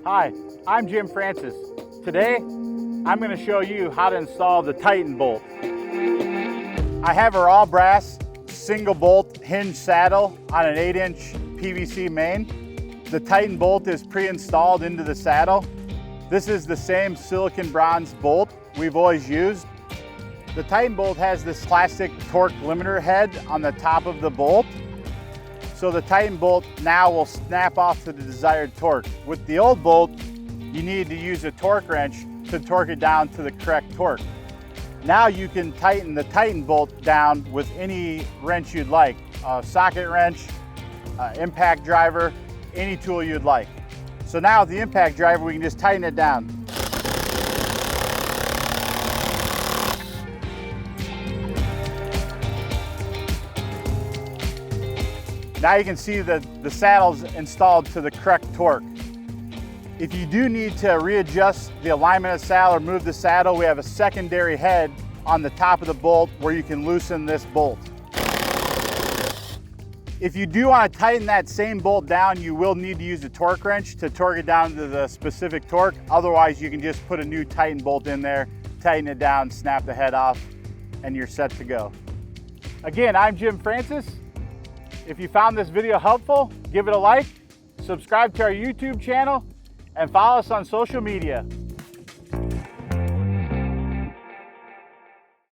Hi, I'm Jim Francis. Today, I'm going to show you how to install the Titan bolt. I have our all brass single bolt hinge saddle on an 8-inch PVC main. The Titan bolt is pre-installed into the saddle. This is the same silicon bronze bolt we've always used. The Titan bolt has this plastic torque limiter head on the top of the bolt. So the Titan bolt now will snap off to the desired torque. With the old bolt, you need to use a torque wrench to torque it down to the correct torque. Now you can tighten the Titan bolt down with any wrench you'd like. A socket wrench, impact driver, any tool you'd like. So now with the impact driver, we can just tighten it down. Now you can see that the saddle's installed to the correct torque. If you do need to readjust the alignment of the saddle or move the saddle, we have a secondary head on the top of the bolt where you can loosen this bolt. If you do want to tighten that same bolt down, you will need to use a torque wrench to torque it down to the specific torque. Otherwise, you can just put a new Titan bolt in there, tighten it down, snap the head off, and you're set to go. Again, I'm Jim Francis. If you found this video helpful, give it a like, subscribe to our YouTube channel, and follow us on social media.